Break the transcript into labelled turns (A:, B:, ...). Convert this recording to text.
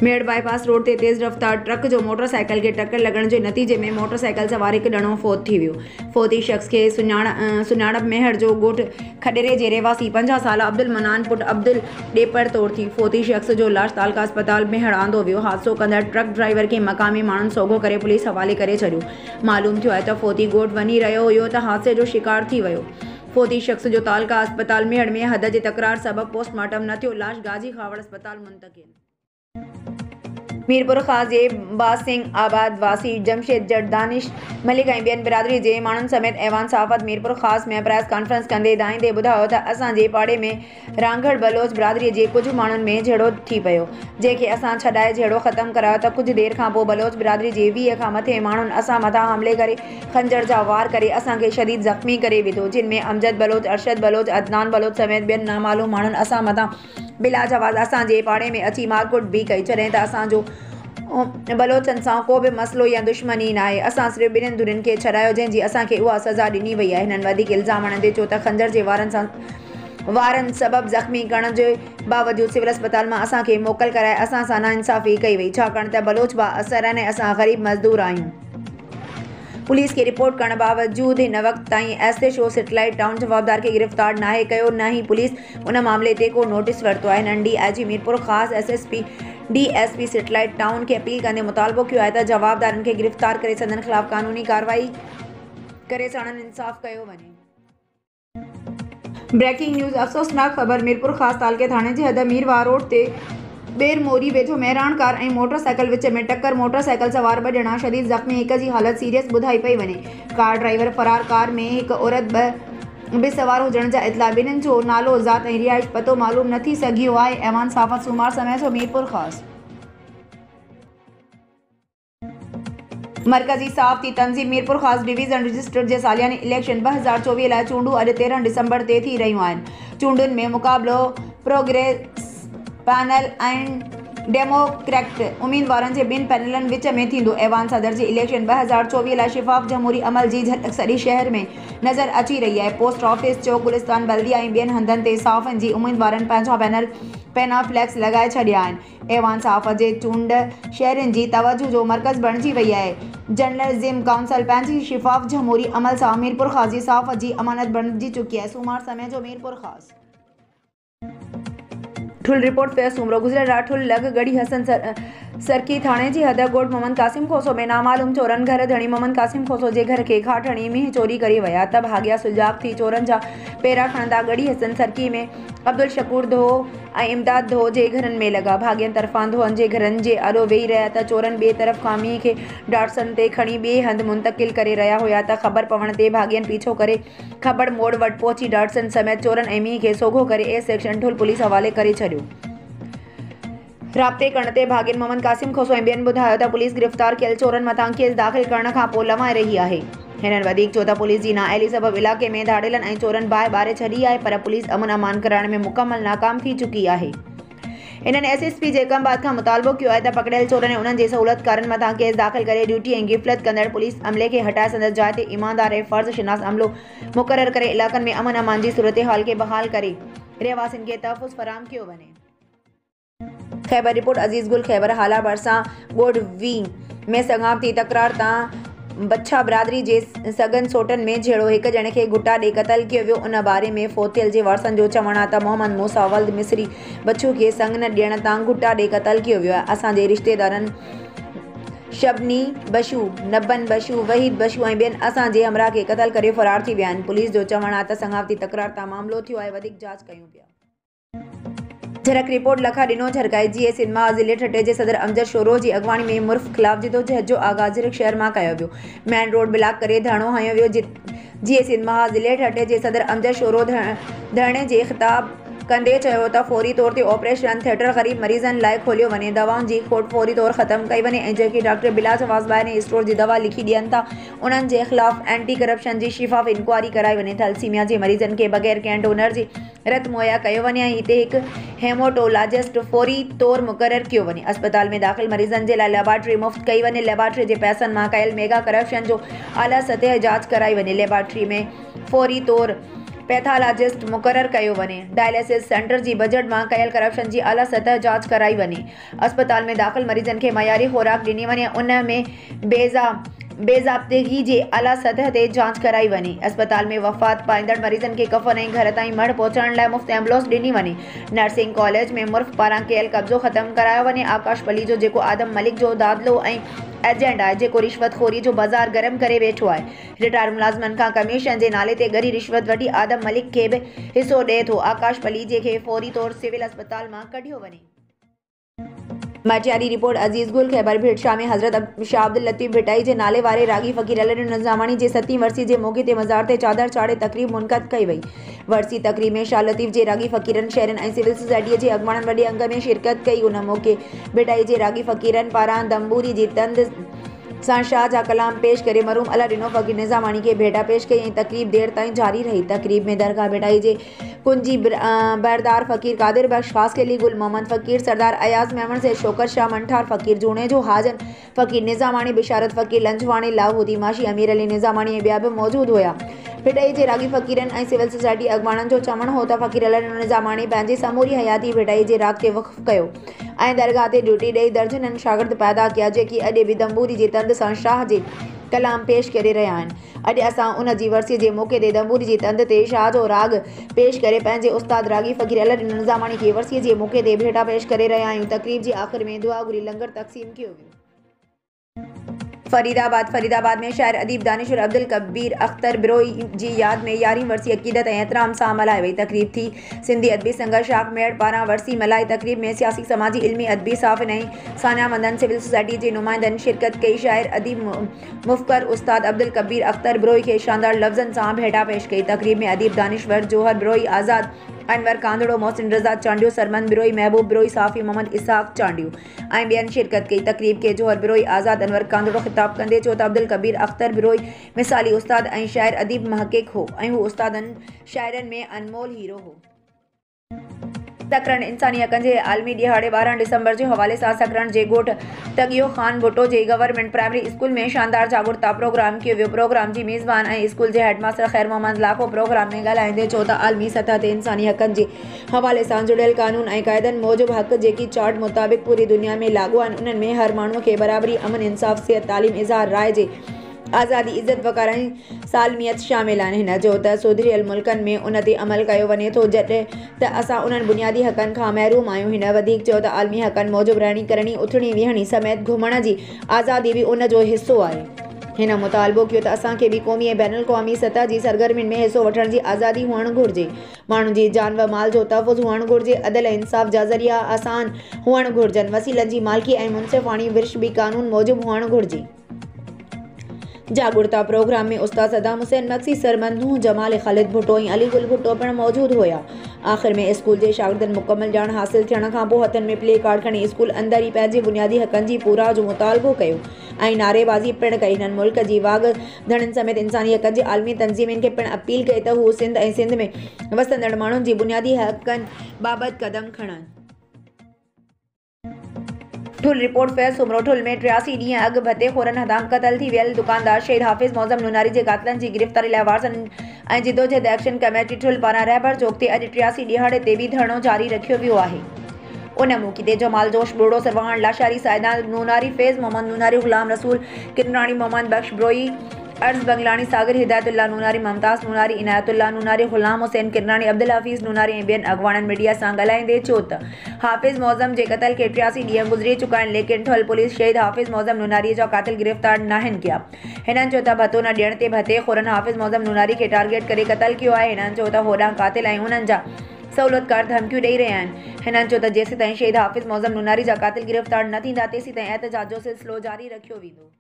A: मेड़ bypass road ते तेज़ रफ़्तार ट्रक जो मोटरसाइकिल के टक्कर लगण जे नतीजे में मोटरसाइकिल सवार हिकु ॼणो फ़ौत थी वियो। फ़ौती शख़्स खे सुञाणप मेहर जो ॻोठ खडेरे जे रहवासी 50 साल अब्दुल मनान पुट अब्दुल ॾेपर तौर थी। फ़ौती शख़्स जो लाश तालका अस्पताल मेहर आंदो वियो। हादसो कंदड़ ट्रक ड्राइवर खे मक़ामी माण्हुनि सोघो करे पुलिस हवाले करे छॾियो। मालूम थियो आहे त फ़ौती ॻोठ वञी रहियो हुयो त हादसे जो शिकार थी वियो। फ़ौती शख़्स जो तालका अस्पताल मेहर में हद जे तकरार सबबि पोस्टमार्टम न थियो। लाश गाजी खावड़ अस्पताल मुंतक़िल। मीरपुर ख़ास जे बासिंग आबाद वासी जमशेद जट दानिश मलिक ऐं ॿियनि बिरादरी जे माण्हुनि समेत ऐवान सहाफ़त मीरपुर ख़ास में प्रेस कॉन्फ्रेंस कंदे दाईंदे ॿुधायो त असांजे पाड़े में रांगड़ बलोच बिरादरीअ जे कुझु माण्हुनि में झेड़ो थी पियो, जंहिंखे असां छॾाए झेड़ो ख़तमु करायो त कुझु देरि खां पोइ बलोच बिरादरी जे 20 खां मथे माण्हुनि असां मथां हमले करे खंजर जा वार करे असांखे शदीद ज़ख़्मी करे विधो, जिन में अमजद बलोच, अरशद बलोच, अदनान बलोच समेत ॿियनि नामालूम माण्हुनि असां मथां बिला जवाज़ असांजे पाड़े में अची मारकुट बि कई, जॾहिं त असांजो बलोचनि सां को बि मसइलो या दुश्मनी न आहे। असां सिर्फ़ु ॿिन्हिनि धुरियुनि खे छॾायो जंहिंजी असांखे उहा सज़ा ॾिनी वई आहे। हिननि वधीक इल्ज़ाम हणंदे चयो त खंजर जे वारनि सबबि ज़ख़्मी करण जे बावजूदि सिविल अस्पताल मां असांखे मोकल कराए असां सां नाइंसाफ़ी कई वई, छाकाणि त बलोच बाअसर आहिनि ऐं असां ग़रीब मज़दूर आहियूं। पुलिस खे रिपोर्ट करण बावजूदि हिन वक़्त ताईं एसए शो सेटेलाइट टाउन जवाबदार खे गिरफ़्तार नाहे कयो, न ई पुलिस उन मामले ते को नोटिस वरितो आहे। हिननि डीआईजी मीरपुर ख़ासि एसएसपी डीएसपी सेटेलाइट टाउन खे अपील कंदे मुतालबो कयो आहे त जवाबदारनि खे गिरफ़्तार करे संदनि ख़िलाफ़ कानूनी कार्रवाई करे संदनि इंसाफ़ कयो वञे। ब्रेकिंग न्यूज़ अफ़सोसनाक ख़बर मीरपुर ख़ासि तालके थाणे जे हद मीरवाह रोड ते बेर मोरी वेझो मेहरान कार ऐं मोटरसाइकिल विच में टक्कर, मोटरसाइकिल सवार 2 ॼणा शदीद ज़ख़्मी, हिक जी हालत सीरियस ॿुधाई पई वञे। कार ड्राइवर फरार, कार में हिक औरत बि सवार हुजण जा इतला। ॿिन्हिनि जो नालो, ज़ात ऐं रिहाइश पतो मालूम न थी सघियो आहे। ऐवान सहाफ़त सूमार समय जो मीरपुर ख़ासि। मरकज़ी सहाफ़ती तंज़ीम मीरपुर ख़ासि डिवीज़न रजिस्टर जे सालियानी इलेक्शन 2024 लाइ चूंडूं अॼु 13 डिसंबर ते थी रहियूं आहिनि। चूंडुनि में मुक़ाबिलो प्रोग्रेस पैनल ऐं डेमोक्रेट उम्मीदवारनि जे ॿिनि पैनलनि विच में थींदो। ऐवान सदर जी इलेक्शन 2024 लाइ शिफ़ाफ़ जमहूरी अमल जी झलक सॼे शहर में नज़र अची रही आहे। पोस्ट ऑफिस, चौक, गुलिस्तान, बल्दिया ऐं ॿियनि हंधनि ते सहाफ़नि जी उम्मीदवारनि पंहिंजा पैना फ्लैक्स लॻाए छॾिया आहिनि। ऐवान सहाफ़त जे चूंड शहरनि जी तवजो जो मर्कज़ बणिजी वई आहे। जर्नलिज़म काउंसिल पंहिंजी शिफ़ाफ़ जमहूरी अमल सां मीरपुर ख़ासि जी सहाफ़त जी अमानत बणिजी चुकी आहे। सूमार समय जो मीरपुर ख़ासि। ठुल रिपोर्ट फेयर सूमरो गुज़िरियल रात ठुल लॻ गढ़ी हसन सरकी थाणे जी हद ॻोठ मोहम्मद कासिम खोसो में नामालूम चोरनि घर धणी मोहम्मद कासिम खोसो जे घर खे खाट हणी मींहुं चोरी करे विया त भाॻिया सुजाग थी चोरनि जा पेरा खणंदा गढ़ी हसन सरकी में अब्दुल शकूर धो ऐं इमदाद धो जे घरनि में लॻा। भाॻियनि तरफ़ां धोअनि जे घरनि जे आॾो वेही रहिया त चोरनि ॿिए तरफ़ खां मींहुं खे डाटसन ते खणी ॿिए हंधि मुंतक़िल करे रहिया हुया त ख़बर पवण ते भाॻियनि पीछो करे खबड़ मोड़ वटि पहुची डाटसन समेत चोरनि ऐं मींहुं खे सोघो करे ए सेक्शन ठुल पुलिस हवाले करे छॾियो। राब्ते करण ते भाॻियनि मोहम्मद कासिम खोसो ऐं ॿियनि ॿुधायो त पुलिस गिरफ़्तार कयल चोरनि मथां केस दाख़िल करण खां पोइ लवाए रही आहे। हिननि वधीक चयो त पुलिस जी नाअहली सबबि इलाइक़े में धाड़ेलनि ऐं चोरनि बाहि ॿारे छॾी आहे, पर पुलिस अमन अमान कराइण में मुकमल नाकाम थी चुकी आहे। हिननि एसएसपी जे कमबाद खां मुतालबो कयो आहे त पकड़ियल चोरनि ऐं उन्हनि जे सहूलियतकारनि मथां केस दाख़िल करे ड्यूटी ऐं गिफ़लत कंदड़ पुलिस अमले खे हटाए संदसि जाइ ते ईमानदार ऐं फ़र्ज़ शिनास अमलो मुक़ररु करे इलाइक़नि में अमन अमान जी सूरतहाल खे बहाल करे रहवासियुनि खे तहफ़्फ़ुज़ फराहम कयो वञे। ख़ैबर रिपोर्ट अज़ीज़ गुल ख़ैबर हाला भरिसां ॻोठ वी में सगावती तकरार तां बच्छा बिरादरी जे सगन सोटनि में झेड़ो, हिक ॼणे खे घुटा ॾेई क़तल कयो वियो। उन बारे में फ़ौतियल जे वारसनि जो चवणु आहे त मोहम्मद मूसा वल्द मिस्री बच्चू खे संग न ॾियण तां घुटा ॾेई क़तल कयो वियो आहे। असांजे रिश्तेदारनि शबनी बशू, नबन बशू, वहीद बशू ऐं ॿियनि असांजे हमराह खे क़तल करे फ़रार थी विया आहिनि। पुलिस जो चवणु आहे त सगावती तकरार तां मामिलो थियो आहे, वधीक जांच कयूं पिया। झरक रिपोर्ट लखा ॾिनो झरकाई जीए सिंधमा ज़िले ठटे जे सदर अमजद शोरो जी अॻवानी में मुर्फ़ ख़िलाफ़ जिदोजहद जो आगाज़ झरक शहर मां कयो वियो। मेन रोड ब्लॉक करे धरणो हयो वियो। जीए सिंधमा ज़िले ठटे जे सदर अमजद शोरो धरणे जे ख़िताब कंदे चयो त फौरी तौर ते ऑपरेशन थिएटर ग़रीब मरीज़नि लाइ खोलियो वञे, दवाउनि जी खोट फौरी तौर ख़तमु कई वञे ऐं जेके डॉक्टर बिला जवाज़ ॿाहिरि स्टोर जी दवा लिखी ॾियनि था उन्हनि जे ख़िलाफ़ एंटी करप्शन जी शिफ़ाफ़ इंक्वायरी कराई वञे। थैलेसीमिया जे मरीज़नि खे बग़ैर कंहिं डोनर जी रत मुहैया कयो वञे ऐं हिते हिकु हेमोटोलॉजिस्ट फौरी तौर मुक़ररु कयो वञे। अस्पताल में दाख़िल मरीज़नि जे लाइ लेबॉर्ट्री मुफ़्त कई वञे। लेबॉर्ट्री जे पैसनि मां कयल मेगा करप्शन जो आला सतह जांच कराई वञे। लेबॉर्ट्री में फौरी तौर पैथोलॉजिस्ट मुक़ररु कयो वञे। डायलिसिस सेंटर जी बजट मां कयल करप्शन जी आला सतह जांच कराई वञे। अस्पताल में दाख़िल मरीज़नि खे मयारी खुराक ॾिनी वञे, उन में बेज़ाब्तिगी जे आला सतह ते जांच कराई वञे। अस्पताल में वफ़ात पाईंदड़ मरीज़नि खे कफ़न ऐं घर ताईं मड़ पहुचाइण लाइ मुफ़्त एम्बुलेंस ॾिनी वञे। नर्सिंग कॉलेज में मुर्फ़ पारां कयल कब्ज़ो ख़त्म करायो वञे। आकाश पली जो जेको आदम मलिक जो दादलो ऐं एजेंट आहे, जेको रिश्वतखोरी जो बाज़ार गरम करे वेठो आहे, रिटायर मुलाज़िमनि खां कमीशन जे नाले ते ॻरी रिश्वत वठी आदम मलिक खे बि हिसो ॾिए थो। आकाश पली खे फौरी तौर सिविल अस्पताल मां कढियो वञे। मटियारी रिपोर्ट अज़ीज़ गुल ख़ैबर भेट शाह में हज़रत शाह अब्दुल लतीफ़ भिटाई जे नाले वारे रागी फ़कीर अलाउद्दीन निज़ामानी जे 7वीं वरसी जे मौक़े ते मज़ार ते चादर चाढ़े तक़रीब मुनक़द कई वई। वरसी तक़रीब में शाह लतीफ़ जे रागी फ़कीरनि शहरनि ऐं सिविल सोसाइटीअ जे अॻुवाणनि वॾे अंग में शिरकत कई। उन मौक़े भिटाई जे रागी फ़कीरनि पारां दंबूरी जी तंद सां शाह जा कलाम पेश करे मरहूम अला ॾिनो फ़कीर निज़ामानी खे भेटा पेश कई ऐं तक़रीब देर ताईं जारी रही। तक़रीब में दरगाह भिटाई जे कुंजी बरदार फ़कीर कादिर बख्श, ख़ास केली गुल मोहम्मद फ़कीर, सरदार अयाज़ मेमण से शौकत शाह मंठार फ़कीर, जूणे जो हाजन फ़कीर निज़ामानी, बिशारत फ़कीर लंजवाणी, लाहौदी माशी, अमीर अली निज़ामानी ऐं ॿिया बि मौजूदु हुआ। भिटाई जे रागी फ़कीरनि ऐं सिविल सोसाइटी अॻुवाणनि जो चवणु हो त फ़कीर अला ॾिनो निज़ामानी पंहिंजी समूरी हयाती भिटाई जे राग खे वक़्फ़ कयो ऐं दरगाह ते ड्यूटी ॾेई दर्जननि शागिर्द पैदा कया, जेकी अॼु बि दंबूरी जी तंद सां शाह जे कलाम पेश करे रहिया आहिनि। अॼु असां उन जी वरसी जे मौक़े ते दंबूरी जी तंद ते शाह जो राग पेश करे पंहिंजे उस्ताद रागी फ़कीर अला ॾिनो निज़ामानी खे वरसीअ जे मौक़े ते भेटा पेश करे रहिया आहियूं। तक़रीब जे आख़िर में दुआ घुरी लंगर तक़सीम कयो वियो। फरीदाबाद में शाइर अदीब दानिशवर अब्दुल कबीर अख्तर बिरोई जी याद में 11वीं वरसी अक़ीदत ऐं एहतराम सां मल्हाई वई। तक़रीब थी सिंधी अदबी संघर्ष शाख मेड़ पारां वरसी मल्हाई। तक़रीब में सियासी, समाजी, इल्मी, अदबी, साफ़िन ऐं सानियामंदनि, सिविल सोसाइटी जे नुमाइंदनि शिरकत कई। शाइर अदीब मुफ़कर उस्ताद अब्दुल कबीर अख्तर बिरोई खे शानदार लफ़्ज़नि सां भेटा पेश कई। तक़रीब में अदीब दानिशवर, जोहर बिरोई, आज़ाद अनवर कांदड़ो, मोहसिन रज़ा चांडियो, सरमंद बिरोई, महबूब बिरोई, साफ़ी मोहम्मद इसहाक़ चांडियो ऐं ॿियनि शिरकत कई। तक़रीब खे जोहर बिरोई, आज़ाद अनवर कांदड़ो ख़िताब कंदे चयो त अब्दुल कबीर अख्तर बिरोई मिसाली उस्ताद ऐं शाइर अदीब महक़क़ हो ऐं हू उस्तादनि शाइरनि में अनमोल हीरो हो। सकरन इंसानी हक़नि जे आलमी ॾिहाड़े 12 डिसंबर जे हवाले सां सकरन जे ॻोठ तगियो ख़ान भुट्टो जे गवर्नमेंट प्राइमरी स्कूल में शानदार जागरूकता प्रोग्राम कयो वियो। प्रोग्राम जी मेज़बान ऐं स्कूल जे हेडमास्टर ख़ैर मोहम्मद लाखो प्रोग्राम में ॻाल्हाईंदे चयो त आलमी सतह ते इंसानी हक़नि जे हवाले सां जुड़ियल क़ानून ऐं क़ाइदनि मूजिबि हक़ जेकी चार्ट मुताबिक़ पूरी दुनिया में लागू आहिनि, उन्हनि में हर माण्हूअ खे बराबरी, अमन, इंसाफ़, सिहत, तालीम, इज़हार राय जे आज़ादी, इज़त, वक़ार ऐं सालमियत शामिल आहिनि। हिन जो त सुधरियल मुल्कनि में उन ते अमल कयो वञे थो जॾहिं त असां उन्हनि बुनियादी हक़नि खां महरूम आहियूं। हिन वधीक चयो त आलमी हक़नि मूजिबि रहणी, करणी, उथणी, विहणी समेत घुमण जी आज़ादी बि उन जो हिसो आहे। हिन मुतालबो कयो त असांखे बि क़ौमी ऐं बैनुल क़ौमी सतह जी सरगर्मियुनि में हिसो वठण जी आज़ादी हुअणु घुरिजे। माण्हुनि जी जान व माल जो तहफ़ुज़ हुअणु घुरिजे। अदल ऐं इंसाफ़ जा ज़रिया आसान हुअणु घुरिजनि। वसीलनि जी मालिकी ऐं मुनसिफ़ाणी विर्छ बि क़ानून मूजिबि हुअणु घुरिजे। जागरूकता प्रोग्राम में उस्ताद सदाम हुसैन मक्सी, सरमंद नूह जमाल, ख़ालिद भुट्टो ऐं अली गुल भुट्टो पिणु मौजूदु हुआ। आख़िर में स्कूल जे शागिर्दनि मुकमल ॼाण हासिल थियण खां पोइ हथनि में प्ले कार्ड खणी स्कूल अंदरि ई पंहिंजे बुनियादी हक़नि जी पूरा जो मुतालबो कयो ऐं नारेबाज़ी पिणु कई। हिननि मुल्क जी वागुधड़नि समेत इंसानी हक़नि जी आलमी तंज़ीमुनि खे पिणु अपील कई त हू सिंध ऐं सिंध में वसंदड़ माण्हुनि जी बुनियादी हक़नि बाबति क़दम खणनि। ठुल रिपोर्ट फैज़ सुमरो ठुल में 83 ॾींहं अॻु भतेखोरनि हथां क़तल थी वियल दुकानदार शहीद हाफ़िज़ मौज़म नूनारी जे क़ातिलनि जी गिरफ़्तारी लाइ वारसनि ऐं जिदोजहद एक्शन कमेटी ठुल पारां रहबर चौक ते अॼु 83 ॾिहाड़े ते बि धरणो जारी रखियो वियो आहे। उन मौक़े ते जमाल जोश बुड़ो, सरवाण लाशारी, साइदान नूनारी, फैज़ मोहम्मद नूनारी, ग़ुलाम रसूल किरनाणी, मोहम्मद बख्श बिरोई, अर्ज़ बंगलानी, सागर हिदायतुल्लाह नूनारी, मुमताज़ नूनारी, इनायतुल्लाह नूनारी, ग़ुलाम हुसैन किरनाणी, अब्दुल हफ़ीज़ नूनारी ऐं ॿियनि अॻुवाणनि मीडिया सां ॻाल्हाईंदे चयो त हाफ़िज़ मौज़म जे क़तल खे 83 ॾींहं गुज़री चुका आहिनि, लेकिन ठुल पुलिस शहीद हाफ़िज़ मौज़म नूनारीअ जा क़ातिल गिरफ़्तार नाहिनि कया। हिननि चयो त भतो न ॾियण ते भतेखोरनि हाफ़िज़ मौज़म नूनारी खे टारगेट करे क़तल कयो आहे। हिननि चयो त होॾां क़ातिल ऐं हुननि जा सहूलियतकार धमकियूं ॾेई रहिया आहिनि। हिननि चयो त जेसीं ताईं शहीद हाफ़िज़ मौज़म नूनारी जा क़ातिल गिरफ़्तार न थींदा तेसीं ताईं एहतजाज जो सिलसिलो जारी रखियो वेंदो।